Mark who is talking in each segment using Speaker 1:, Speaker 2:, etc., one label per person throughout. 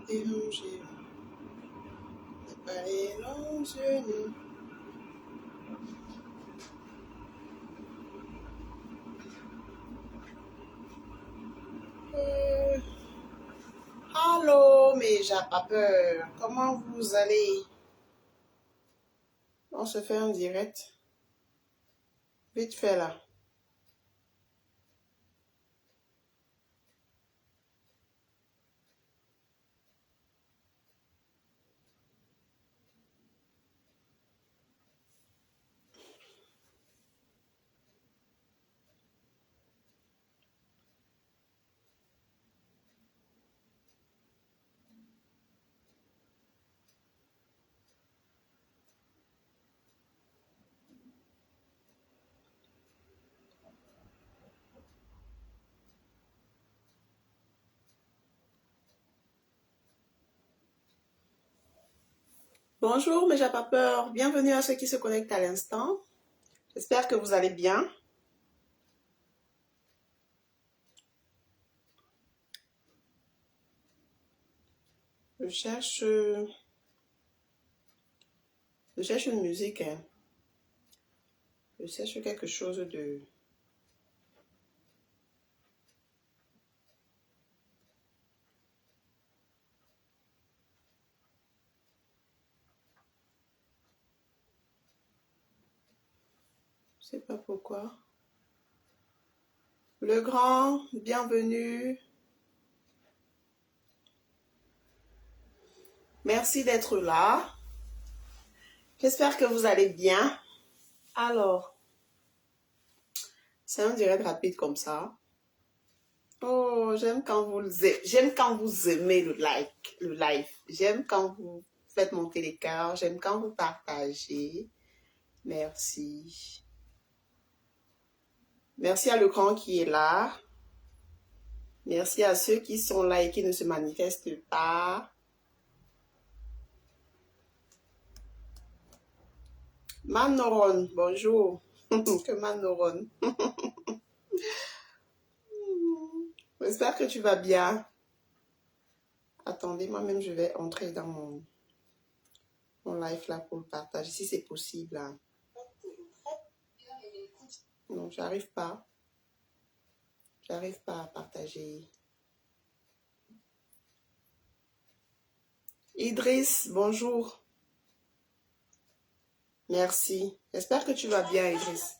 Speaker 1: déranger, ne pas déranger. Allô, mais j'ai pas peur. Comment vous allez? On se fait un direct. Vite fait là. Bonjour, mais j'ai pas peur. Bienvenue à ceux qui se connectent à l'instant. J'espère que vous allez bien. Je cherche une musique. Hein. Je cherche quelque chose de... Je sais pas pourquoi. Le grand, bienvenue. Merci d'être là. J'espère que vous allez bien. Alors, c'est un direct rapide comme ça. Oh, j'aime quand vous aimez le live. J'aime quand vous faites monter les cœurs. J'aime quand vous partagez. Merci. Merci à l'écran qui est là. Merci à ceux qui sont là et qui ne se manifestent pas. Manoron, bonjour. Que Manoron. J'espère que tu vas bien. Attendez, moi-même, je vais entrer dans mon live là pour le partager, si c'est possible. Hein. Non, j'arrive pas. J'arrive pas à partager. Idriss, bonjour. Merci. J'espère que tu vas bien, Idriss.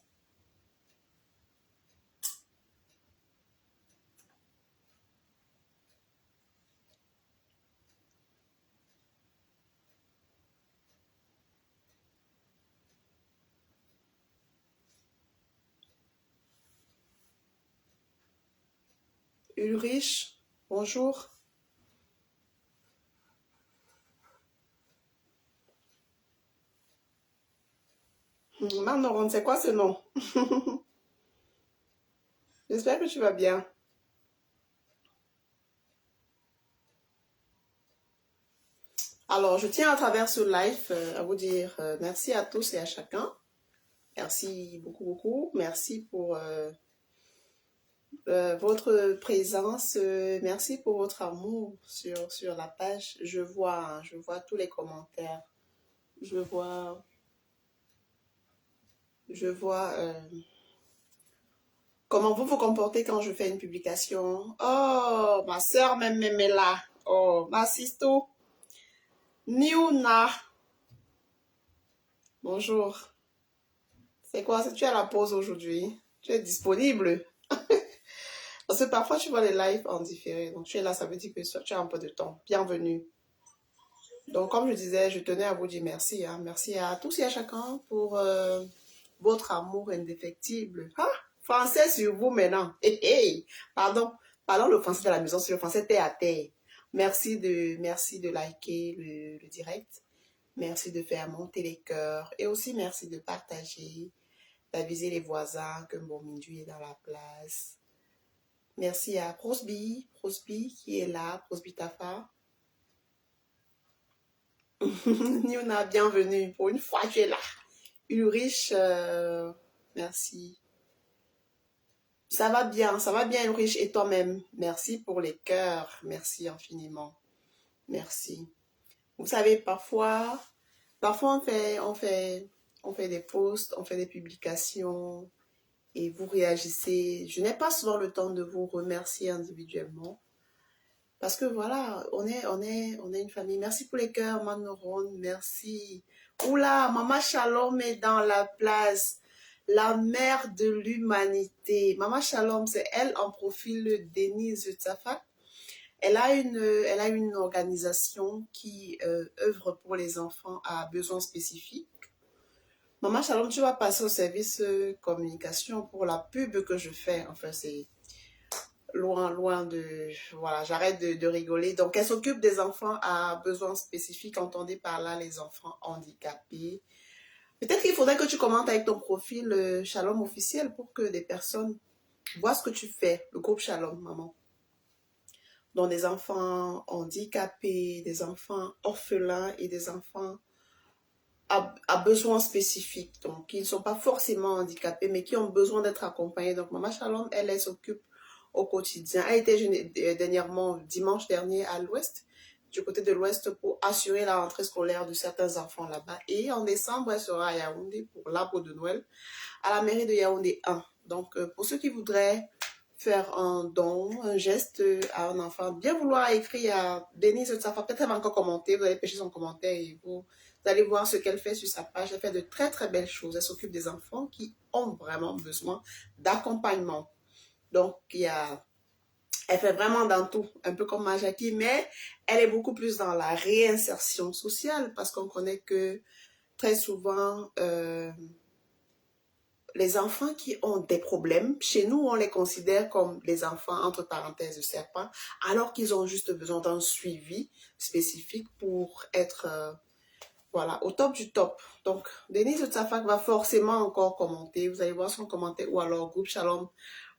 Speaker 1: Ulrich, bonjour. Manoron, c'est quoi ce nom? J'espère que tu vas bien. Alors, je tiens à travers ce live à vous dire merci à tous et à chacun. Merci beaucoup, beaucoup. Merci pour votre présence. Merci pour votre amour sur la page. Je vois tous les commentaires. Je vois comment vous vous comportez quand je fais une publication. Oh, ma soeur même est là. Oh, ma sisto. Niuna. Bonjour. C'est quoi? Tu es à la pause aujourd'hui? Tu es disponible? Parce que parfois, tu vois les lives en différé. Donc, tu es là, ça veut dire que tu as un peu de temps. Bienvenue. Donc, comme je disais, je tenais à vous dire merci. Hein. Merci à tous et à chacun pour votre amour indéfectible. Ah, français sur vous maintenant. Hey, hey. Pardon. Parlons le français de la maison, c'est le français terre à terre. Merci de liker le direct. Merci de faire monter les cœurs. Et aussi, merci de partager, d'aviser les voisins que mon Mindu est dans la place. Merci à Prosby qui est là, Prosby Tafa. Niona, bienvenue. Pour une fois, tu es là. Ulrich, merci. Ça va bien Ulrich. Et toi-même, merci pour les cœurs. Merci infiniment. Merci. Vous savez, parfois on fait des posts, on fait des publications et vous réagissez. Je n'ai pas souvent le temps de vous remercier individuellement. Parce que voilà, on est une famille. Merci pour les cœurs, Manoron, merci. Oula, Maman Shalom est dans la place. La mère de l'humanité. Maman Shalom, c'est elle en profil, Denise Tsafak. Elle a une organisation qui œuvre pour les enfants à besoins spécifiques. Maman Shalom, tu vas passer au service communication pour la pub que je fais. Enfin, c'est loin de... Voilà, j'arrête de rigoler. Donc, elle s'occupe des enfants à besoins spécifiques. Entendez par là les enfants handicapés. Peut-être qu'il faudrait que tu commentes avec ton profil Shalom officiel pour que des personnes voient ce que tu fais. Le groupe Shalom, maman. Donc, des enfants handicapés, des enfants orphelins et des enfants à besoins spécifiques. Donc, ils ne sont pas forcément handicapés, mais qui ont besoin d'être accompagnés. Donc, Maman Shalom, elle s'occupe au quotidien. Elle était dernièrement, dimanche dernier, à l'Ouest, du côté de l'Ouest, pour assurer la rentrée scolaire de certains enfants là-bas. Et en décembre, elle sera à Yaoundé pour l'arbre de Noël, à la mairie de Yaoundé 1. Donc, pour ceux qui voudraient faire un don, un geste à un enfant, bien vouloir écrire à Denise Tsafa, peut-être elle va encore commenter, vous allez pêcher son commentaire et vous allez voir ce qu'elle fait sur sa page. Elle fait de très très belles choses. Elle s'occupe des enfants qui ont vraiment besoin d'accompagnement. Donc, elle fait vraiment dans tout, un peu comme Majaki, mais elle est beaucoup plus dans la réinsertion sociale parce qu'on connaît que très souvent, les enfants qui ont des problèmes, chez nous, on les considère comme les enfants, entre parenthèses, de serpent, alors qu'ils ont juste besoin d'un suivi spécifique pour être voilà, au top du top. Donc, Denise Tsafak va forcément encore commenter. Vous allez voir son commentaire ou alors groupe Shalom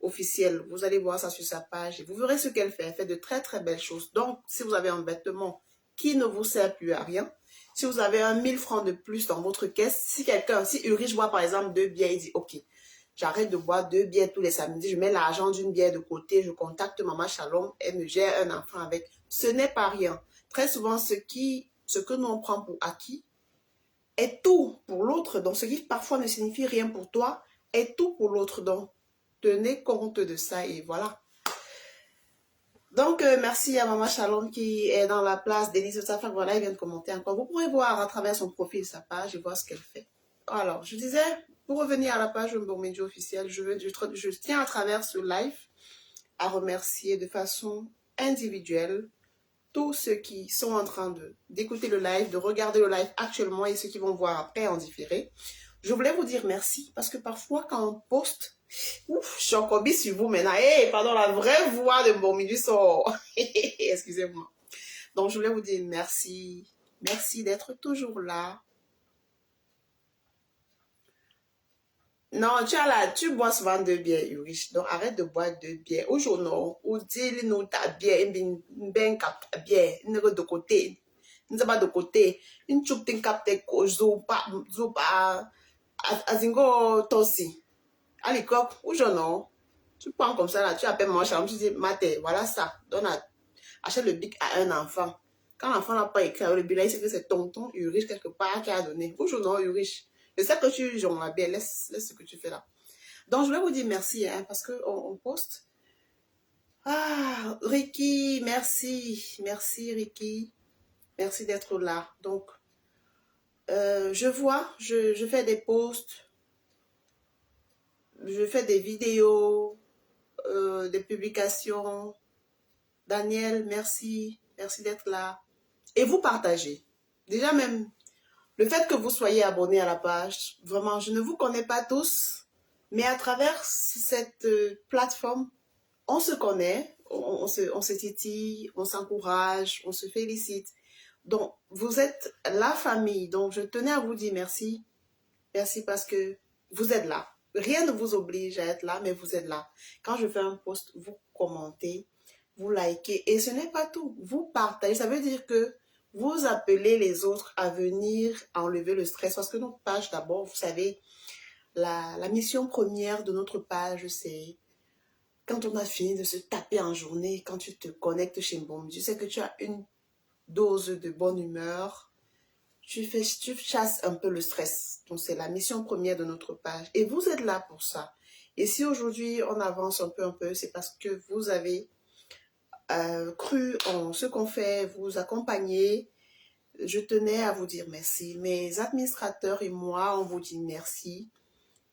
Speaker 1: officiel. Vous allez voir ça sur sa page et vous verrez ce qu'elle fait. Elle fait de très très belles choses. Donc, si vous avez un vêtement qui ne vous sert plus à rien, si vous avez 1000 francs de plus dans votre caisse, si Ulrich boit par exemple 2 bières, il dit ok, j'arrête de boire 2 bières tous les samedis, je mets l'argent d'une bière de côté, je contacte Maman Shalom, elle me gère un enfant avec. Ce n'est pas rien. Très souvent, ce que nous on prend pour acquis est tout pour l'autre. Donc, ce qui parfois ne signifie rien pour toi est tout pour l'autre. Donc, tenez compte de ça et voilà. Donc, merci à Maman Shalom qui est dans la place. Denise Safak, voilà, elle vient de commenter encore. Vous pourrez voir à travers son profil, sa page et voir ce qu'elle fait. Alors, je disais, pour revenir à la page Mbomedjo officielle, je tiens à travers ce live à remercier de façon individuelle tous ceux qui sont en train d'écouter le live, de regarder le live actuellement et ceux qui vont voir après en différé. Je voulais vous dire merci parce que parfois quand on poste, ouf, je suis encore bis sur vous maintenant. Hey, pardon, la vraie voix de Mbomedjo sort. Excusez-moi. Donc, je voulais vous dire merci. Merci d'être toujours là. Non, tu bois souvent 2 bières, Ulrich. Donc, arrête de boire 2 bières. Aujourd'hui, ou dis-nous ta bière, une bière, une de côté. Une pas de côté. Une choupe tin capte zopa, azingo tosi. Allez, coq, aujourd'hui, tu prends comme ça là, tu appelles mon chambre, tu dis, Maté, voilà ça. Achète le bic à un enfant. Quand l'enfant n'a pas écrit le bilan, il sait que c'est tonton Ulrich quelque part qui a donné. Aujourd'hui, Ulrich. Je sais que tu jongles bien, laisse ce que tu fais là. Donc, je voulais vous dire merci, hein, parce qu'on poste. Ah, Ricky, merci. Merci, Ricky. Merci d'être là. Donc, je vois, je fais des posts, je fais des vidéos, des publications. Daniel, merci. Merci d'être là. Et vous partagez. Déjà même, le fait que vous soyez abonné à la page, vraiment, je ne vous connais pas tous, mais à travers cette plateforme, on se connaît, on se titille, on s'encourage, on se félicite. Donc, vous êtes la famille. Donc, je tenais à vous dire merci. Merci parce que vous êtes là. Rien ne vous oblige à être là, mais vous êtes là. Quand je fais un post, vous commentez, vous likez. Et ce n'est pas tout. Vous partagez. Ça veut dire que vous appelez les autres à venir enlever le stress. Parce que notre page, d'abord, vous savez, la mission première de notre page, c'est quand on a fini de se taper en journée, quand tu te connectes chez Mbomedjo, tu sais que tu as une dose de bonne humeur. Tu chasses un peu le stress. Donc, c'est la mission première de notre page. Et vous êtes là pour ça. Et si aujourd'hui, on avance un peu, c'est parce que vous avez cru en ce qu'on fait, vous accompagnez. Je tenais à vous dire merci. Mes administrateurs et moi, on vous dit merci.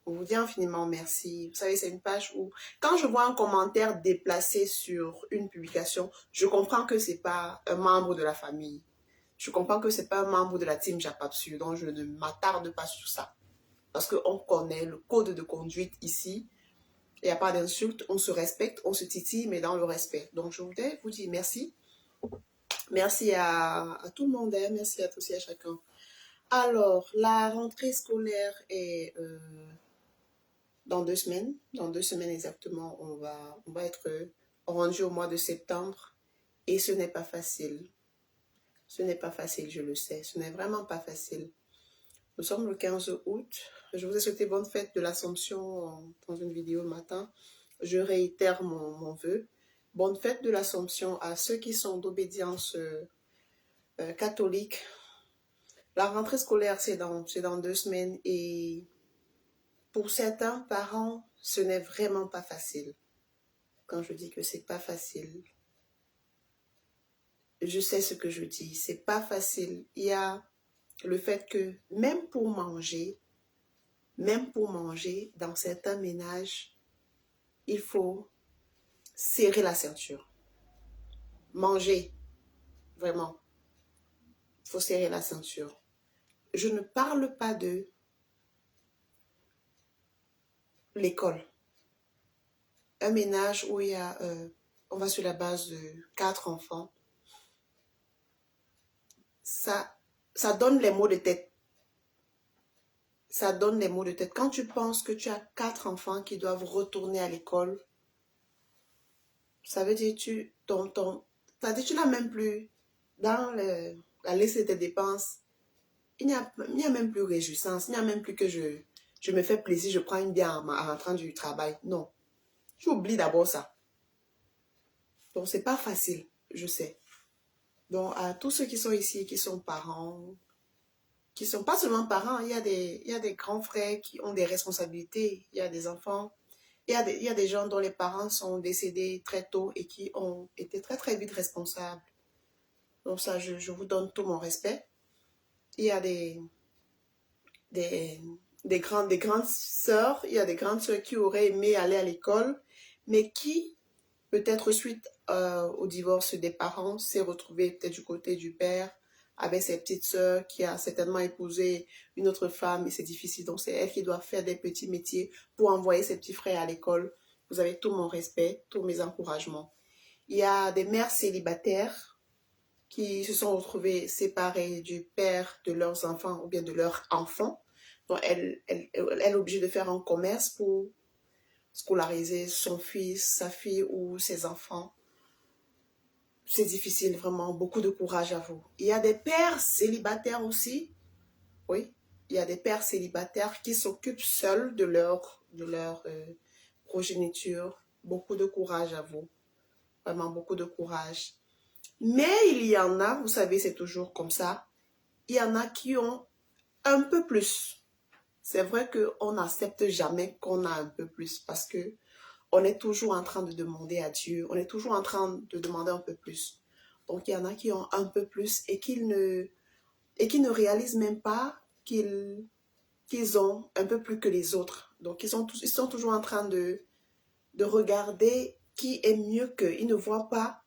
Speaker 1: On vous dit infiniment merci. Vous savez, c'est une page où, quand je vois un commentaire déplacé sur une publication, je comprends que ce n'est pas un membre de la famille. Je comprends que ce n'est pas un membre de la team Japapsu, donc je ne m'attarde pas sur ça. Parce qu'on connaît le code de conduite ici. Il n'y a pas d'insulte, on se respecte, on se titille, mais dans le respect. Donc, je voudrais vous dire merci. Merci à tout le monde, hein. Merci à tous et à chacun. Alors, la rentrée scolaire est dans 2 semaines. Dans 2 semaines exactement, on va être rendu au mois de septembre. Et ce n'est pas facile. Ce n'est pas facile, je le sais. Ce n'est vraiment pas facile. Nous sommes le 15 août. Je vous ai souhaité bonne fête de l'Assomption dans une vidéo le matin. Je réitère mon vœu. Bonne fête de l'Assomption à ceux qui sont d'obédience catholique. La rentrée scolaire, c'est dans 2 semaines. Et pour certains parents, ce n'est vraiment pas facile. Quand je dis que c'est pas facile, je sais ce que je dis. C'est pas facile. Il y a le fait que même pour manger, dans certains ménages, il faut serrer la ceinture. Manger, vraiment, il faut serrer la ceinture. Je ne parle pas de l'école. Un ménage où il y a, on va sur la base de 4 enfants, ça donne les maux de tête. Ça donne les maux de tête. Quand tu penses que tu as 4 enfants qui doivent retourner à l'école, ça veut dire tu n'as même plus dans la liste de tes dépenses. Il n'y a même plus réjouissance. Il n'y a même plus que je me fais plaisir, je prends une bière en rentrant du travail. Non. Tu oublies d'abord ça. Donc, c'est pas facile, je sais. Donc, à tous ceux qui sont ici, qui sont parents, qui sont pas seulement parents, il y a des grands frères qui ont des responsabilités. Il y a des enfants. Il y a des gens dont les parents sont décédés très tôt et qui ont été très, très vite responsables. Donc ça, je vous donne tout mon respect. Il y a des grandes sœurs, il y a des grandes sœurs qui auraient aimé aller à l'école, mais qui, peut-être suite au divorce des parents, s'est retrouvée peut-être du côté du père, avec ses petites sœurs, qui a certainement épousé une autre femme, et c'est difficile. Donc c'est elle qui doit faire des petits métiers pour envoyer ses petits frères à l'école. Vous avez tout mon respect, tous mes encouragements. Il y a des mères célibataires qui se sont retrouvées séparées du père de leurs enfants ou bien de leurs enfants. Donc, elle est obligée de faire un commerce pour scolariser son fils, sa fille ou ses enfants. C'est difficile, vraiment. Beaucoup de courage à vous. Il y a des pères célibataires aussi. Oui, il y a des pères célibataires qui s'occupent seuls de leur progéniture. Beaucoup de courage à vous. Vraiment beaucoup de courage. Mais il y en a, vous savez, c'est toujours comme ça. Il y en a qui ont un peu plus. C'est vrai qu'on n'accepte jamais qu'on a un peu plus parce que on est toujours en train de demander à Dieu. On est toujours en train de demander un peu plus. Donc, il y en a qui ont un peu plus et qui ne réalisent même pas qu'ils ont un peu plus que les autres. Donc, ils sont toujours en train de regarder qui est mieux qu'eux. Ils ne voient pas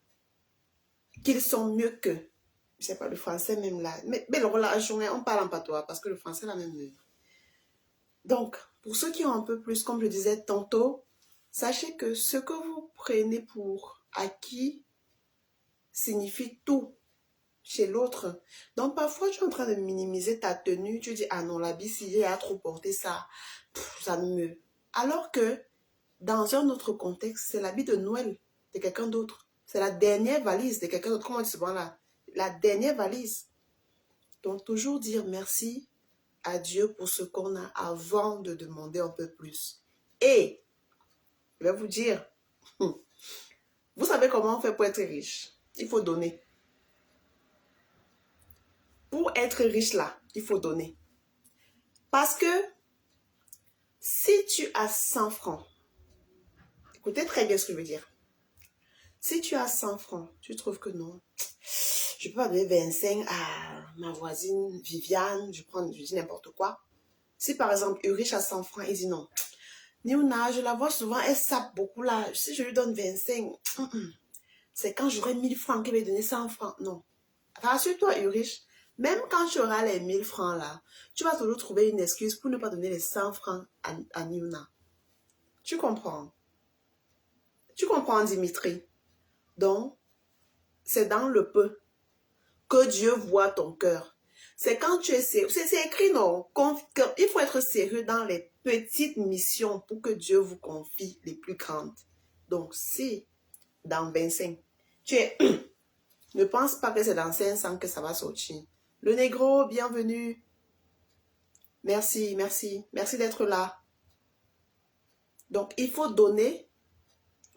Speaker 1: qu'ils sont mieux qu'eux. Je ne sais pas, le français même là. Mais la journée, on parle en patois parce que le français la même. Donc, pour ceux qui ont un peu plus, comme je disais tantôt, sachez que ce que vous prenez pour acquis signifie tout chez l'autre. Donc, parfois, tu es en train de minimiser ta tenue. Tu dis, ah non, l'habit, s'il a trop porté ça, ça me... Alors que, dans un autre contexte, c'est l'habit de Noël de quelqu'un d'autre. C'est la dernière valise de quelqu'un d'autre. Comment on dit souvent là? La dernière valise. Donc, toujours dire merci à Dieu pour ce qu'on a avant de demander un peu plus. Et, je vais vous dire, vous savez comment on fait pour être riche? Il faut donner. pour être riche là, il faut donner. Parce que si tu as 100 francs, écoutez très bien ce que je veux dire. Si tu as 100 francs, tu trouves que non, je peux pas donner 25 à ma voisine Viviane, je dis n'importe quoi. Si par exemple, Ulrich a 100 francs, il dit non. Niuna, je la vois souvent, elle sape beaucoup là. Si je lui donne 25, c'est quand j'aurai 1000 francs qu'elle va donner 100 francs. Non. Rassure-toi, Ulrich, même quand tu auras les 1000 francs là, tu vas toujours trouver une excuse pour ne pas donner les 100 francs à Niuna. Tu comprends? Tu comprends, Dimitri? Donc, c'est dans le peu que Dieu voit ton cœur. C'est quand tu es sérieux. C'est écrit, non? Il faut être sérieux dans les petites missions pour que Dieu vous confie les plus grandes. Donc, si dans 25, tu es... ne pense pas que c'est dans 500 que ça va sortir. Le négro, bienvenue. Merci, merci. Merci d'être là. Donc, il faut donner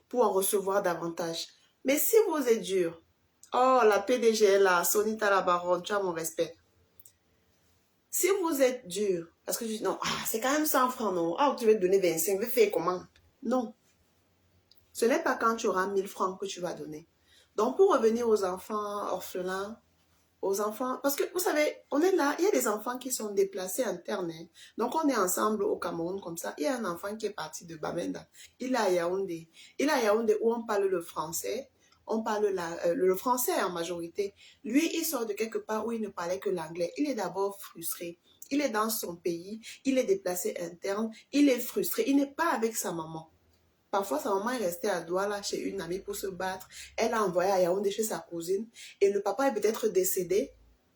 Speaker 1: pour en recevoir davantage. Mais si vous êtes dur, oh, la PDG est là, Sonita la baronne, tu as mon respect. Si vous êtes dur, parce que tu dis non, c'est quand même 100 francs, non. Ah, tu veux donner 25, tu veux faire comment? Non. Ce n'est pas quand tu auras 1000 francs que tu vas donner. Donc, pour revenir aux enfants orphelins, aux enfants, parce que vous savez, on est là, il y a des enfants qui sont déplacés internes. Hein. Donc, on est ensemble au Cameroun comme ça. Il y a un enfant qui est parti de Bamenda. Il est à Yaoundé. Il est à Yaoundé où on parle le français. On parle le français en majorité. Lui, il sort de quelque part où il ne parlait que l'anglais. Il est d'abord frustré. Il est dans son pays. Il est déplacé interne. Il est frustré. Il n'est pas avec sa maman. Parfois, sa maman est restée à Douala chez une amie pour se battre. Elle a envoyé à Yaoundé chez sa cousine. Et le papa est peut-être décédé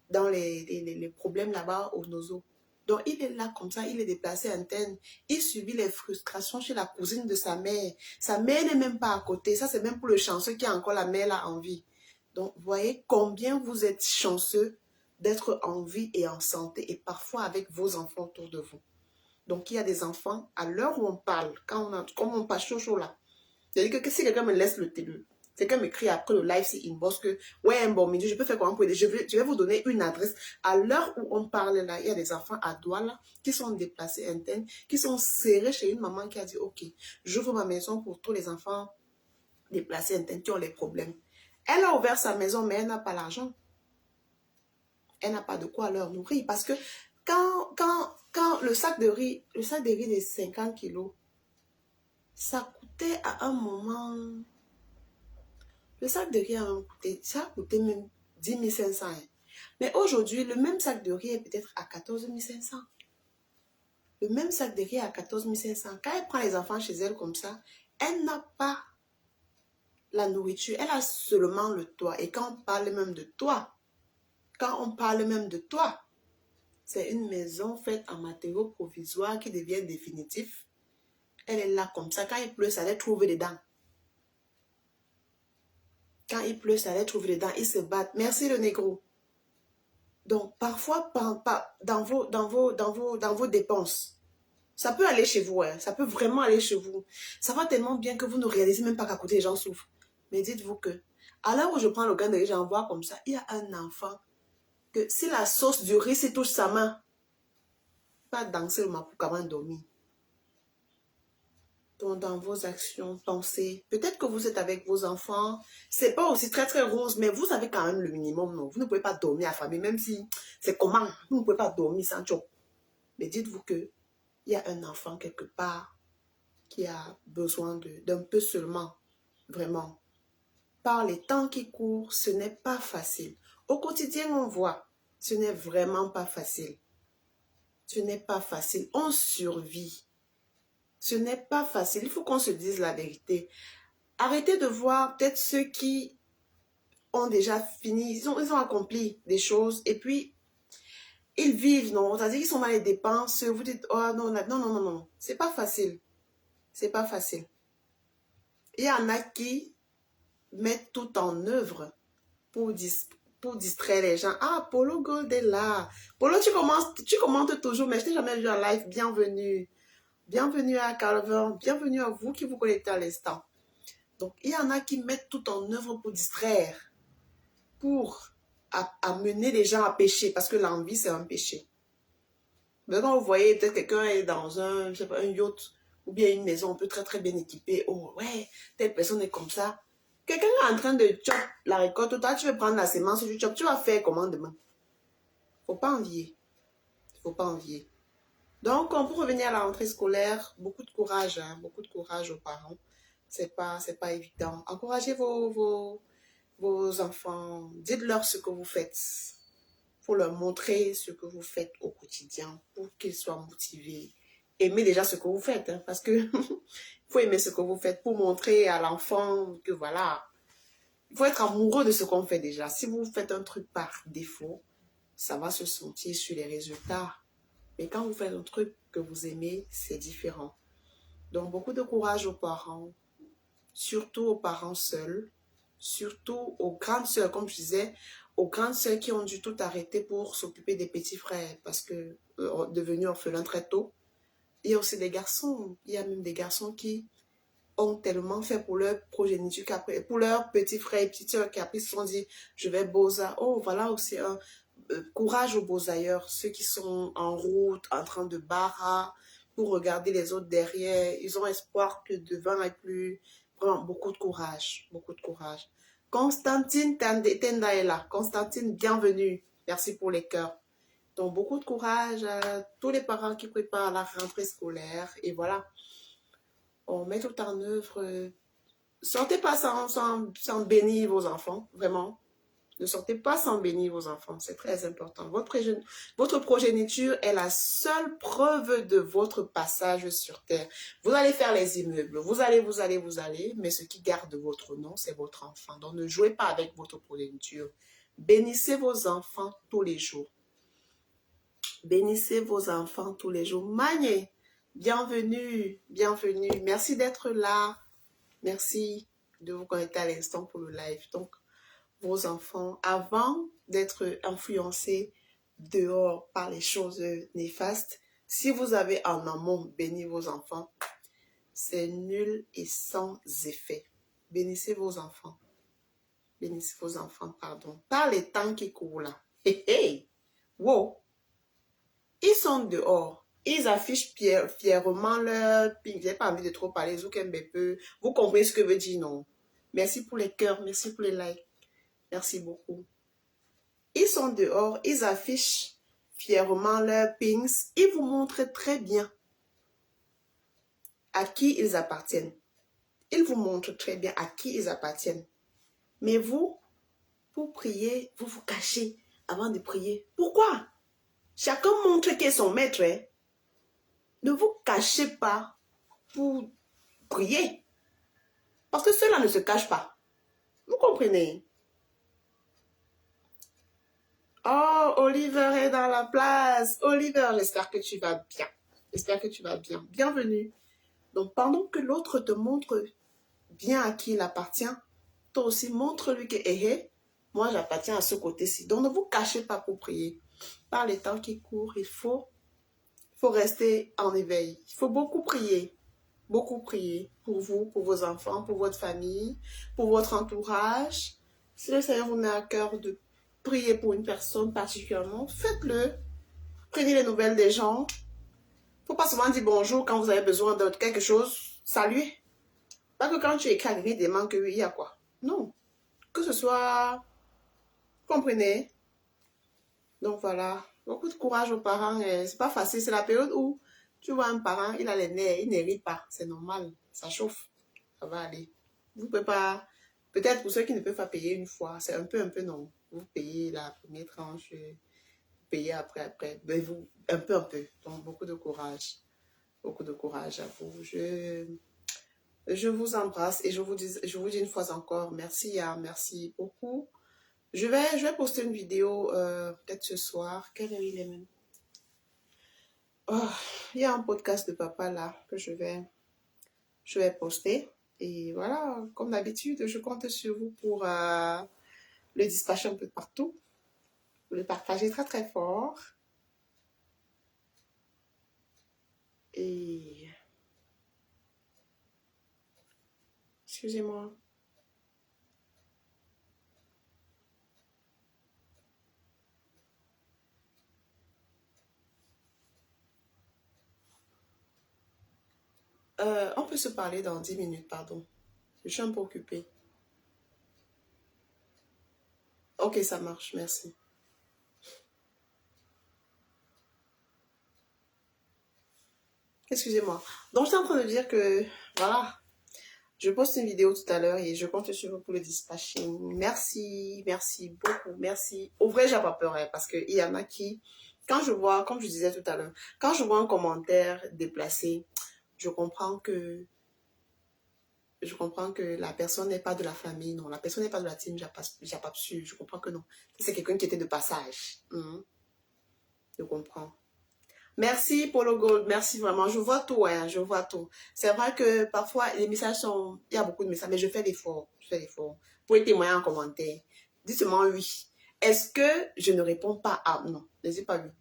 Speaker 1: dans les problèmes là-bas au Nozo. Donc, il est là comme ça, il est déplacé interne. Il subit les frustrations chez la cousine de sa mère. Sa mère n'est même pas à côté. Ça, c'est même pour le chanceux qui a encore la mère là en vie. Donc, voyez combien vous êtes chanceux d'être en vie et en santé et parfois avec vos enfants autour de vous. Donc, il y a des enfants, à l'heure où on parle, comme on passe chaud là, c'est-à-dire que si quelqu'un me laisse le téléphone, quelqu'un m'écrit après le live, c'est inbox que, ouais, bon, midi, je peux faire comment pour aider. Je vais vous donner une adresse. À l'heure où on parle là, il y a des enfants à Douala qui sont déplacés internes, qui sont serrés chez une maman qui a dit, ok, j'ouvre ma maison pour tous les enfants déplacés internes qui ont les problèmes. Elle a ouvert sa maison, mais elle n'a pas l'argent. Elle n'a pas de quoi leur nourrir. Parce que quand le sac de riz de 50 kilos, ça coûtait à un moment... Le sac de riz ça a coûté même 10 500. Mais aujourd'hui, le même sac de riz est peut-être à 14 500. Le même sac de riz est à 14 500. Quand elle prend les enfants chez elle comme ça, elle n'a pas la nourriture. Elle a seulement le toit. Et quand on parle même de toit, c'est une maison faite en matériaux provisoires qui devient définitif. Elle est là comme ça. Quand il pleut, ça allait trouver dedans. Quand il pleut, ça allait trouver dedans. Ils se battent. Merci le négro. Donc, parfois, dans vos dépenses, ça peut aller chez vous. Hein. Ça peut vraiment aller chez vous. Ça va tellement bien que vous ne réalisez même pas qu'à côté, les gens souffrent. Mais dites-vous que, à l'heure où je prends le gain de riz, j'envoie comme ça, il y a un enfant que si la sauce du riz s'y touche sa main, pas danser le mapou avant de dormir. Donc, dans vos actions, pensez. Peut-être que vous êtes avec vos enfants. C'est pas aussi très, très rose, mais vous avez quand même le minimum, non? Vous ne pouvez pas dormir à famille, même si c'est comment. Vous ne pouvez pas dormir sans job. Mais dites-vous que il y a un enfant quelque part qui a besoin d'un peu seulement. Vraiment. Par les temps qui courent, ce n'est pas facile. Au quotidien, on voit, ce n'est vraiment pas facile. Ce n'est pas facile. On survit. Ce n'est pas facile. Il faut qu'on se dise la vérité. Arrêtez de voir peut-être ceux qui ont déjà fini. Ils ont accompli des choses et puis ils vivent, non? C'est-à-dire qu'ils sont dans les dépenses. Vous dites, oh non, non, non, non, non. C'est pas facile. C'est pas facile. Il y en a qui mettent tout en œuvre pour distraire les gens. Ah, Polo Gold est là. Polo, tu commentes toujours, mais je t'ai jamais vu en live. Bienvenue. Bienvenue à Calvin, bienvenue à vous qui vous connectez à l'instant. Donc, il y en a qui mettent tout en œuvre pour distraire, pour à mener les gens à pécher, parce que l'envie, c'est un péché. Mais quand vous voyez, peut-être quelqu'un est dans un, je sais pas, un yacht ou bien une maison, on peut très très bien équipée. Oh ouais, telle personne est comme ça. Quelqu'un est en train de chop la récolte, toi tu veux prendre la semence du chop, tu vas faire comment demain? Faut pas envier. Faut pas envier. Donc, on peut revenir à la rentrée scolaire, beaucoup de courage, hein, beaucoup de courage aux parents. C'est pas évident. Encouragez vos enfants. Dites-leur ce que vous faites. Faut leur montrer ce que vous faites au quotidien pour qu'ils soient motivés. Aimez déjà ce que vous faites, hein, parce que faut aimer ce que vous faites pour montrer à l'enfant que voilà, il faut être amoureux de ce qu'on fait déjà. Si vous faites un truc par défaut, ça va se sentir sur les résultats. Mais quand vous faites un truc que vous aimez, c'est différent. Donc, beaucoup de courage aux parents, surtout aux parents seuls, surtout aux grandes sœurs, comme je disais, aux grandes sœurs qui ont dû tout arrêter pour s'occuper des petits frères parce que devenus orphelins très tôt. Il y a aussi des garçons, il y a même des garçons qui ont tellement fait pour leur progéniture, pour leurs petits frères et petites sœurs qui après se sont dit, je vais Beaux-Arts. Oh, voilà aussi un courage aux Beaux-Ailleurs, ceux qui sont en route, en train de barrer pour regarder les autres derrière. Ils ont espoir que devant et plus. Vraiment, beaucoup de courage, beaucoup de courage. Constantine Tenda est là. Constantine, bienvenue. Merci pour les cœurs. Donc, beaucoup de courage à tous les parents qui préparent la rentrée scolaire. Et voilà, on met tout en œuvre. Sortez pas sans bénir vos enfants, vraiment. Ne sortez pas sans bénir vos enfants, c'est très important. Votre progéniture est la seule preuve de votre passage sur Terre. Vous allez faire les immeubles, vous allez, mais ce qui garde votre nom, c'est votre enfant. Donc ne jouez pas avec votre progéniture. Bénissez vos enfants tous les jours. Bénissez vos enfants tous les jours. Magne, bienvenue, bienvenue. Merci d'être là. Merci de vous connecter à l'instant pour le live. Donc, vos enfants, avant d'être influencés dehors par les choses néfastes, si vous avez en amont béni vos enfants, c'est nul et sans effet. Bénissez vos enfants. Bénissez vos enfants, pardon. Par les temps qui courent là. Hey, hey. Wow. Ils sont dehors. Ils affichent fièrement leur ping. J'ai pas envie de trop parler. Vous comprenez ce que veut dire, non? Merci pour les cœurs. Merci pour les likes. Merci beaucoup. Ils sont dehors. Ils affichent fièrement leurs pings. Ils vous montrent très bien à qui ils appartiennent. Ils vous montrent très bien à qui ils appartiennent. Mais vous, pour prier, vous vous cachez avant de prier. Pourquoi? Chacun montre qui est son maître. Hein? Ne vous cachez pas pour prier. Parce que ceux-là ne se cachent pas. Vous comprenez? Oh, Oliver est dans la place. Oliver, j'espère que tu vas bien. J'espère que tu vas bien. Bienvenue. Donc, pendant que l'autre te montre bien à qui il appartient, toi aussi, montre-lui que, moi, j'appartiens à ce côté-ci. Donc, ne vous cachez pas pour prier. Par les temps qui courent, il faut rester en éveil. Il faut beaucoup prier. Beaucoup prier pour vous, pour vos enfants, pour votre famille, pour votre entourage. Si le Seigneur vous met à cœur de prier pour une personne particulièrement, faites-le. Prenez les nouvelles des gens. Il ne faut pas seulement dire bonjour quand vous avez besoin de quelque chose. Saluez. Pas que quand tu écris évidemment qu'il y a quoi. Non. Que ce soit... Vous comprenez? Donc voilà. Beaucoup de courage aux parents. C'est pas facile. C'est la période où tu vois un parent, il a les nerfs, il ne rit pas. C'est normal. Ça chauffe. Ça va aller. Vous ne pouvez pas... Peut-être pour ceux qui ne peuvent pas payer une fois, c'est un peu non. Vous payez la première tranche, vous payez après. Mais vous, un peu. Donc beaucoup de courage. Beaucoup de courage à vous. Je vous embrasse et je vous dis une fois encore merci, merci beaucoup. Je vais poster une vidéo peut-être ce soir. Quelle heure il est même? Oh, il y a un podcast de papa là que je vais poster. Et voilà, comme d'habitude, je compte sur vous pour le dispatcher un peu partout. Le partager très très fort. Et... Excusez-moi. On peut se parler dans 10 minutes, pardon. Je suis un peu occupée. Ok, ça marche, merci. Excusez-moi. Donc, j'étais en train de dire que, voilà, je poste une vidéo tout à l'heure et je compte sur vous pour le dispatching. Merci, merci beaucoup, merci. Au vrai, j'ai pas peur, hein, parce qu'il y en a qui, quand je vois, comme je disais tout à l'heure, quand je vois un commentaire déplacé, je comprends que la personne n'est pas de la famille, non. La personne n'est pas de la team Japapsu. Je comprends que non. C'est quelqu'un qui était de passage. Je comprends. Merci Polo Gold, merci vraiment. Je vois tout, hein, je vois tout. C'est vrai que parfois les messages sont, il y a beaucoup de messages, mais je fais l'effort, je fais l'effort. Vous pouvez témoigner en commentaire. Dites seulement oui. Est-ce que je ne réponds pas à non, ne dites pas oui.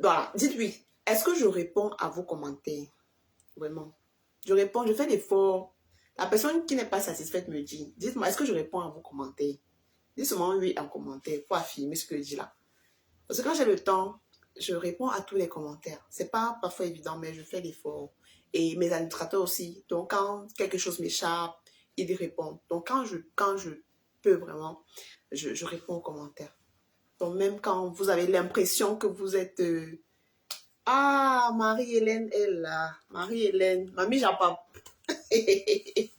Speaker 1: Voilà, dites oui. Est-ce que je réponds à vos commentaires? Vraiment. Je réponds, je fais l'effort. La personne qui n'est pas satisfaite me dit, dites-moi, est-ce que je réponds à vos commentaires? Dites seulement oui en commentaire pour affirmer ce que je dis là. Parce que quand j'ai le temps, je réponds à tous les commentaires. C'est pas parfois évident, mais je fais l'effort. Et mes administrateurs aussi. Donc, quand quelque chose m'échappe, ils y répondent. Donc, quand je peux vraiment, je réponds aux commentaires. Donc, même quand vous avez l'impression que vous êtes... Ah, Marie-Hélène est là. Marie-Hélène. Mamie Japap. Tu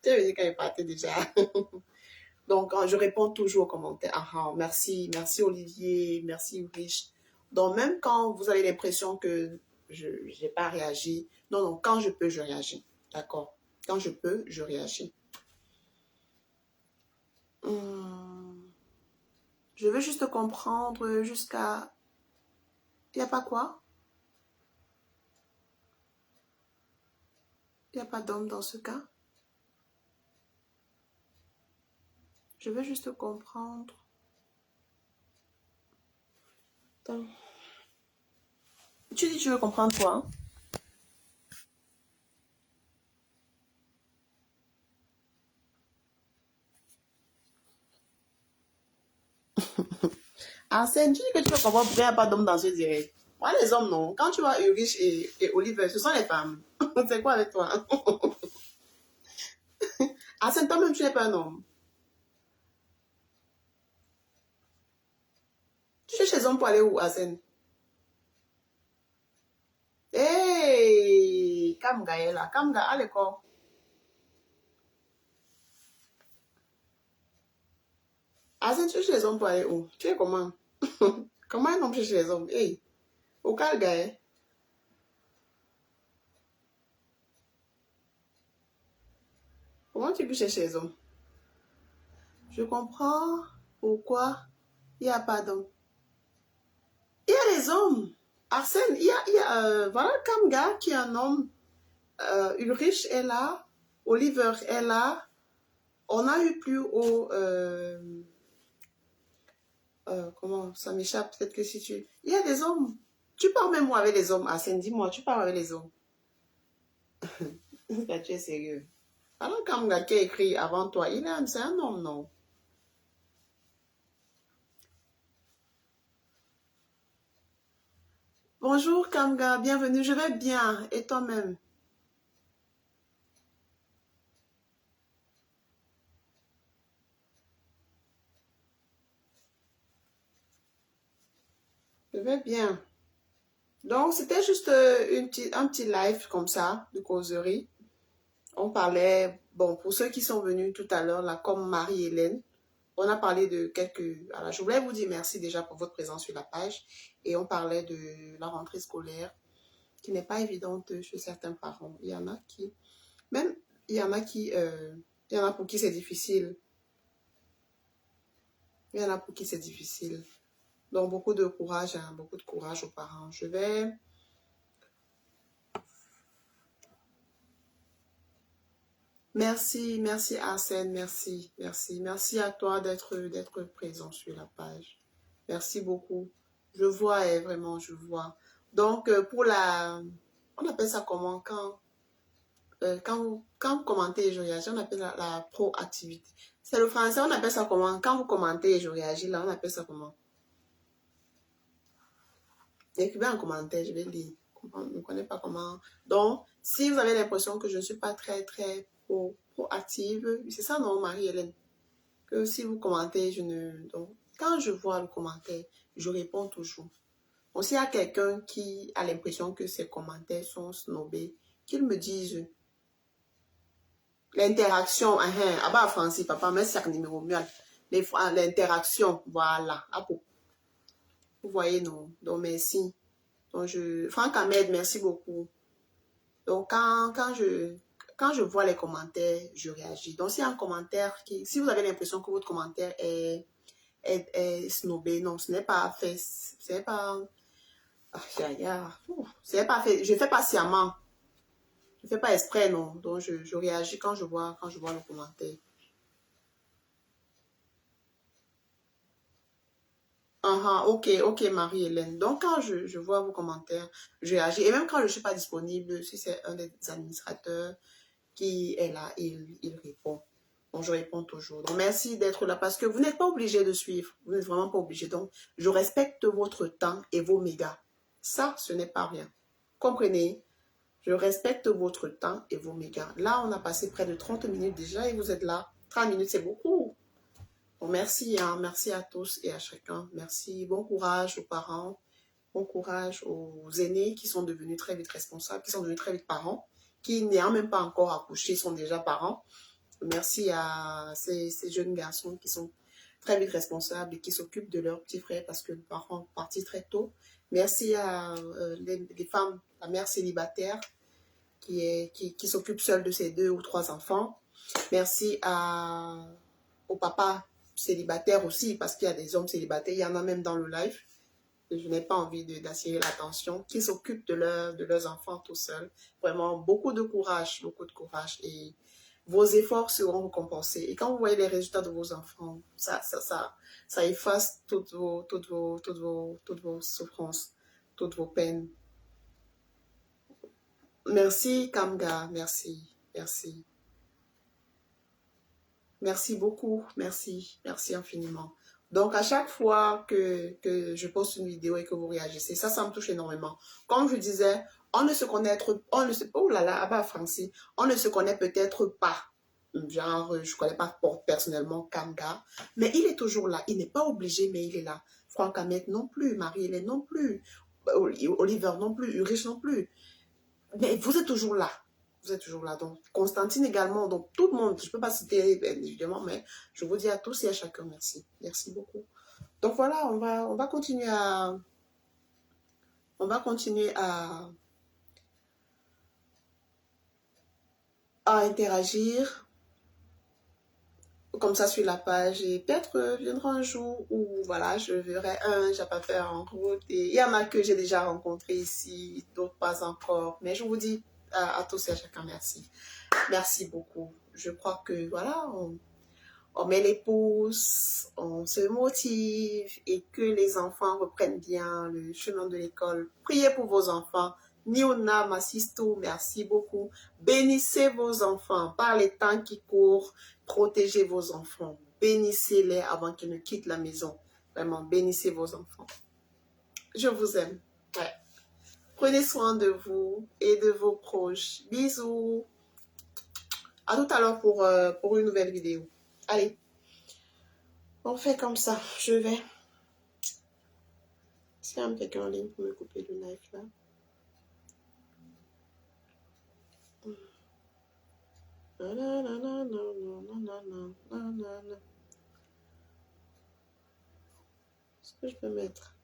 Speaker 1: avais dit qu'elle partait déjà. Donc, je réponds toujours aux commentaires. Ah, merci, merci Olivier, merci Rich. Donc, même quand vous avez l'impression que je n'ai pas réagi, non, non, quand je peux, je réagis. D'accord? Quand je peux, je réagis. Je veux juste comprendre jusqu'à... Il n'y a pas quoi? Il n'y a pas d'homme dans ce cas? Je veux juste comprendre. Attends. Tu dis que tu veux comprendre quoi? Arsène, tu dis que tu veux comprendre pourquoi il n'y a pas d'homme dans ce direct. Moi, les hommes, non. Quand tu vois Ulrich et Oliver, ce sont les femmes. C'est quoi avec toi? Arsène, toi-même, tu n'es pas un homme. Tu cherches les hommes pour aller où, Arsène? Hey! Kamga est là. Kamga, à l'école. Arsène, tu cherches les hommes pour aller où? Tu es comment? Comment un homme cherche les hommes? Hey! Au Kalga, hein? Comment tu peux chercher les hommes? Je comprends pourquoi il n'y a pas d'hommes. Il y a les hommes. Arsène, voilà Kamga qui est un homme. Ulrich est là. Oliver est là. On a eu plus haut... comment ça m'échappe, peut-être que si tu... Il y a des hommes. Tu parles même moi avec les hommes. Arsène, dis-moi, tu parles avec les hommes. Là, tu es sérieux. Alors, Kamga qui a écrit avant toi, c'est un homme, non? Bonjour Kamga, bienvenue, je vais bien. Et toi-même? Je vais bien. Donc, c'était juste un petit live comme ça, de causerie. On parlait, bon, pour ceux qui sont venus tout à l'heure, là, comme Marie-Hélène, on a parlé de quelques... Alors, je voulais vous dire merci déjà pour votre présence sur la page. Et on parlait de la rentrée scolaire qui n'est pas évidente chez certains parents. Il y en a qui... Même, il y en a qui... il y en a pour qui c'est difficile. Il y en a pour qui c'est difficile. Donc, beaucoup de courage, hein, beaucoup de courage aux parents. Je vais... Merci, merci Arsène, merci, merci. Merci à toi d'être présent sur la page. Merci beaucoup. Je vois, vraiment, je vois. Donc, pour la... On appelle ça comment quand vous commentez et je réagis, on appelle la proactivité. C'est le français, on appelle ça comment? Quand vous commentez et je réagis, là, on appelle ça comment? Écrivez en commentaire, je vais lire. ne connais pas comment. Donc, si vous avez l'impression que je ne suis pas très, très proactive, c'est ça, non, Marie-Hélène? Que si vous commentez, je ne... Donc, quand je vois le commentaire, je réponds toujours. Donc, s'il y a quelqu'un qui a l'impression que ses commentaires sont snobés, qu'il me dise l'interaction. Ah bah, Francis, papa, mais c'est un numéro mieux. L'interaction, voilà. Vous voyez, non. Donc, merci. Donc, Franck Ahmed, merci beaucoup. Donc, quand je vois les commentaires, je réagis. Donc, s'il y a un commentaire si vous avez l'impression que votre commentaire est snobé, non, ce n'est pas fait, ce n'est pas, c'est pas fait, je ne fais pas sciemment, je ne fais pas exprès, non. Donc, je réagis quand je vois le commentaire. Ok, Marie-Hélène. Donc, quand je vois vos commentaires, je réagis. Et même quand je ne suis pas disponible, si c'est un des administrateurs qui est là, il répond. Donc, je réponds toujours. Donc, merci d'être là parce que vous n'êtes pas obligé de suivre. Vous n'êtes vraiment pas obligé. Donc, je respecte votre temps et vos mégas. Ça, ce n'est pas rien. Comprenez? Je respecte votre temps et vos mégas. Là, on a passé près de 30 minutes déjà et vous êtes là. 30 minutes, c'est beaucoup. Bon, merci, hein, merci à tous et à chacun. Merci, bon courage aux parents, bon courage aux aînés qui sont devenus très vite responsables, qui sont devenus très vite parents, qui n'ayant même pas encore accouché sont déjà parents. Merci à ces jeunes garçons qui sont très vite responsables et qui s'occupent de leurs petits frères parce que les parents sont partis très tôt. Merci à les femmes, la mère célibataire qui s'occupe seule de ses 2 ou 3 enfants. Merci au papa célibataire aussi, parce qu'il y a des hommes célibataires, il y en a même dans le live. Et je n'ai pas envie d'attirer l'attention, qui s'occupent de leurs enfants tout seuls. Vraiment, beaucoup de courage et vos efforts seront récompensés. Et quand vous voyez les résultats de vos enfants, ça efface toutes vos souffrances, toutes vos peines. Merci, Kamga, merci. Merci beaucoup, merci infiniment. Donc, à chaque fois que je poste une vidéo et que vous réagissez, ça me touche énormément. Comme je disais, on ne se connaît peut-être pas. Genre, je ne connais pas personnellement Kamga, mais il est toujours là. Il n'est pas obligé, mais il est là. Franck Ahmed non plus, Marie-Hélène non plus, Oliver non plus, Ulrich non plus. Mais vous êtes toujours là. Vous êtes toujours là. Donc, Constantine également. Donc, tout le monde. Je ne peux pas citer individuellement, mais je vous dis à tous et à chacun merci. Merci beaucoup. Donc, voilà, on va continuer à... interagir comme ça sur la page. Et peut-être viendra un jour où, voilà, je verrai Japapé en route. Et il y en a que j'ai déjà rencontré ici, d'autres pas encore. Mais je vous dis à tous et à chacun merci. Merci beaucoup. Je crois que, voilà, on met les pouces, on se motive et que les enfants reprennent bien le chemin de l'école. Priez pour vos enfants. Niona Massisto, merci beaucoup. Bénissez vos enfants par les temps qui courent. Protégez vos enfants. Bénissez-les avant qu'ils ne quittent la maison. Vraiment, bénissez vos enfants. Je vous aime. Ouais. Prenez soin de vous et de vos proches. Bisous. À tout à l'heure pour une nouvelle vidéo. Allez, on fait comme ça. Je vais. Est-ce qu'il y a quelqu'un en ligne pour me couper le live là? Est-ce que je peux mettre?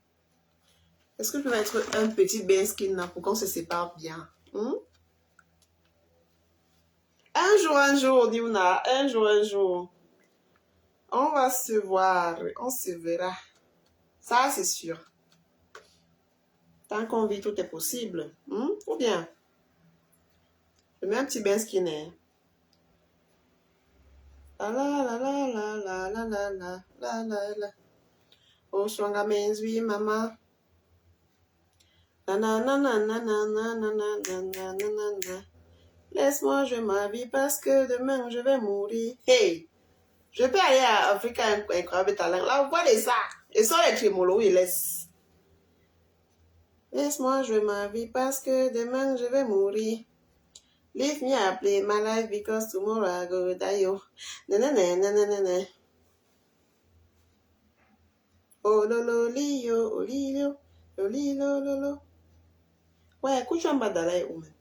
Speaker 1: Est-ce que je peux mettre un petit bain skin là pour qu'on se sépare bien? Un jour, Diuna. Un jour. On va se voir. On se verra. Ça, c'est sûr. Tant qu'on vit, tout est possible. Ou bien, je mets un petit bain skin. La la la la la la la la la la la la. Oh, Shwanga Menzui, mama. Na na na na na na na na na na na na na. Laisse-moi jouer ma vie parce que demain je vais mourir. Hey! Je peux aller à Africa Incroyable Talent. Là, vous voyez ça. Et ça, les trémolos, ils laissent. Laisse-moi jouer ma vie parce que demain je vais mourir. Leave me I play my life because tomorrow I go die. Oh, nanana, nanana. Oh lolo lio, oh lilo, oh lilo lolo. Ouais, couche en bas d'aller où même.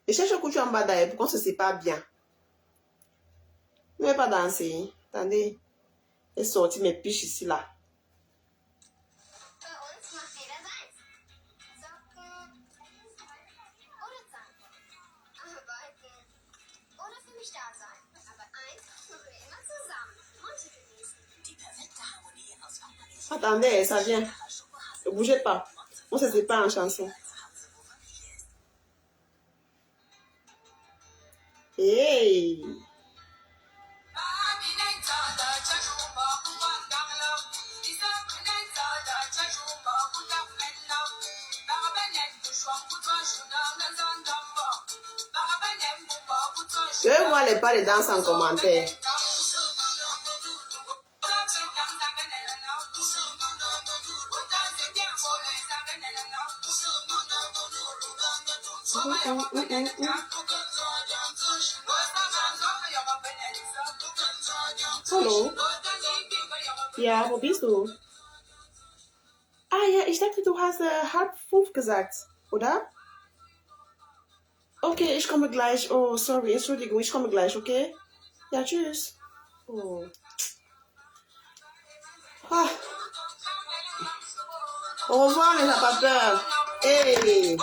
Speaker 1: Je cherche un couche en bas d'aller pour qu'on se sépare bien. Ne vais pas danser. Attendez. J'ai sorti mes piches ici là. Attendez, ça vient. Ne bougez pas. On se sépare en chanson. Hey! Je vais voir les pas de danse en commentaire. Hallo? Ja, wo bist du? Ah ja, ich dachte, du hast 4:30 gesagt, oder? Okay, ich komme gleich. Oh, sorry, Entschuldigung, ich komme gleich, okay? Ja, tschüss. Oh. Ah. Au revoir, mais t'as pas peur. Hey!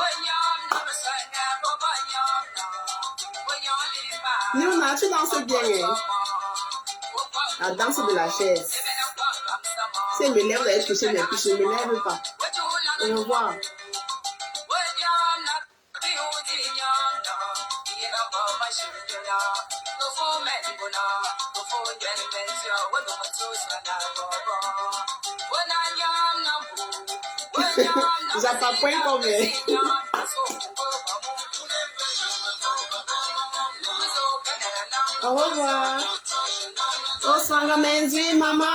Speaker 1: Léona, tu danses bien, hein? La danse de la chaise. Si elle me lève, elle toucher mes pieds, je ne me lève pas. Au revoir. Já tá põe comer. Au revoir. Oswanga menzi, mama.